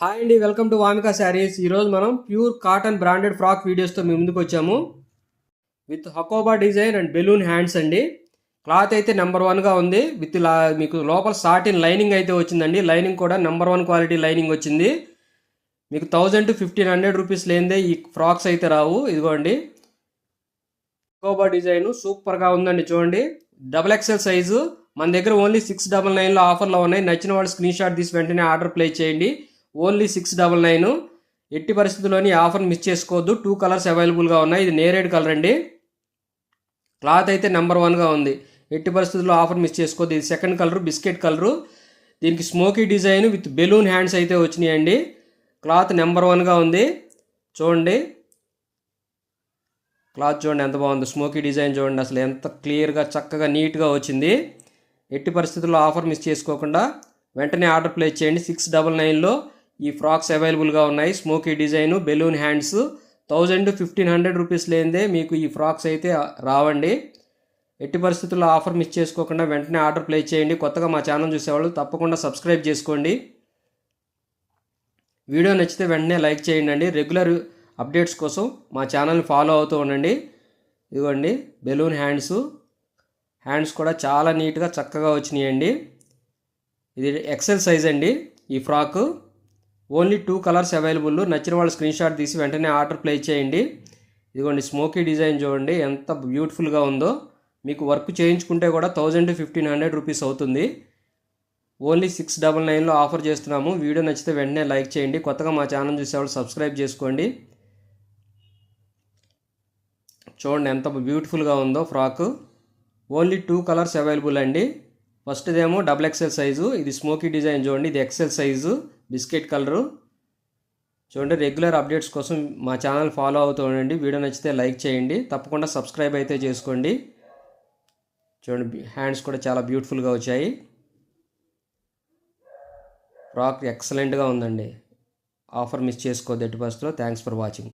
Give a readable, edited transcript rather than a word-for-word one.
Hi అండి, welcome to Vamika saris. ఈరోజు మనం ప్యూర్ కాటన్ బ్రాండెడ్ ఫ్రాక్ వీడియోస్తో మీ ముందుకు వచ్చాము. With Hakoba design and balloon hands అండి. క్లాత్ అయితే నెంబర్ వన్గా ఉంది. మీకు లోపల సాటిన్ లైనింగ్ అయితే వచ్చిందండి. లైనింగ్ కూడా నెంబర్ వన్ క్వాలిటీ లైనింగ్ వచ్చింది. మీకు 1000 to 1500 రూపీస్ లేనిదే ఈ ఫ్రాక్స్ అయితే రావు. ఇదిగోండి, హకోబా డిజైన్ సూపర్గా ఉందండి. చూడండి, XXL సైజు మన దగ్గర ఓన్లీ 699లో ఆఫర్లో ఉన్నాయి. నచ్చిన వాళ్ళు స్క్రీన్ షాట్ తీసి వెంటనే ఆర్డర్ ప్లేస్ చేయండి. ఓన్లీ 699. ఎట్టి పరిస్థితుల్లోని ఆఫర్ మిస్ చేసుకోవద్దు. 2 కలర్స్ అవైలబుల్గా ఉన్నాయి. ఇది నేరేడ్ కలర్ అండి. క్లాత్ అయితే నెంబర్ వన్గా ఉంది. ఎట్టి పరిస్థితుల్లో ఆఫర్ మిస్ చేసుకోవద్దు. ఇది సెకండ్ కలరు, బిస్కెట్ కలరు. దీనికి smoky design with balloon hands అయితే వచ్చినాయండి. క్లాత్ నెంబర్ వన్గా ఉంది. చూడండి, క్లాత్ చూడండి ఎంత బాగుంది. స్మోకీ డిజైన్ చూడండి, అసలు ఎంత క్లియర్గా చక్కగా నీట్గా వచ్చింది. ఎట్టి పరిస్థితుల్లో ఆఫర్ మిస్ చేసుకోకుండా వెంటనే ఆర్డర్ ప్లేస్ చేయండి. 699లో ఈ ఫ్రాక్స్ అవైలబుల్గా ఉన్నాయి. Smoky design, balloon hands. 1000 to 1500 rupees లేనిదే మీకు ఈ ఫ్రాక్స్ అయితే రావండి. ఎట్టి పరిస్థితుల్లో ఆఫర్ మిస్ చేసుకోకుండా వెంటనే ఆర్డర్ ప్లేస్ చేయండి. కొత్తగా మా ఛానల్ చూసేవాళ్ళు తప్పకుండా సబ్స్క్రైబ్ చేసుకోండి. వీడియో నచ్చితే వెంటనే లైక్ చేయండి. రెగ్యులర్ అప్డేట్స్ కోసం మా ఛానల్ని ఫాలో అవుతూ ఉండండి. ఇదిగోండి, బెలూన్ హ్యాండ్స్ కూడా చాలా నీట్గా చక్కగా వచ్చినాయండి. ఇది ఎక్సెల్ సైజ్ అండి. ఈ ఫ్రాక్ ఓన్లీ 2 కలర్స్ అవైలబుల్. నచ్చిన వాళ్ళు స్క్రీన్ షాట్ తీసి వెంటనే ఆర్డర్ ప్లేస్ చేయండి. ఇదిగోండి, స్మోకీ డిజైన్ చూడండి ఎంత బ్యూటిఫుల్గా ఉందో. మీకు వర్క్ చేయించుకుంటే కూడా 1000 to 1500 రూపీస్ అవుతుంది. ఓన్లీ 699లో ఆఫర్ చేస్తున్నాము. వీడియో నచ్చితే వెంటనే లైక్ చేయండి. కొత్తగా మా ఛానల్ చూసేవాళ్ళు సబ్స్క్రైబ్ చేసుకోండి. చూడండి ఎంత బ్యూటిఫుల్గా ఉందో ఫ్రాక్. ఓన్లీ 2 కలర్స్ అవైలబుల్ అండి. ఫస్ట్దేమో XXL సైజు. ఇది స్మోకీ డిజైన్ చూడండి, ఇది ఎక్సెల్ సైజు, బిస్కెట్ కలరు. చూడండి, రెగ్యులర్ అప్డేట్స్ కోసం మా ఛానల్ ఫాలో అవుతూ ఉండండి. వీడియో నచ్చితే లైక్ చేయండి. తప్పకుండా సబ్స్క్రైబ్ అయితే చేసుకోండి. చూడండి, హ్యాండ్స్ కూడా చాలా బ్యూటిఫుల్గా వచ్చాయి. ఫ్రాక్ ఎక్సలెంట్గా ఉందండి. ఆఫర్ మిస్ చేసుకోవద్దు ఎట్టి పరిస్థితుల్లో. Thanks for watching.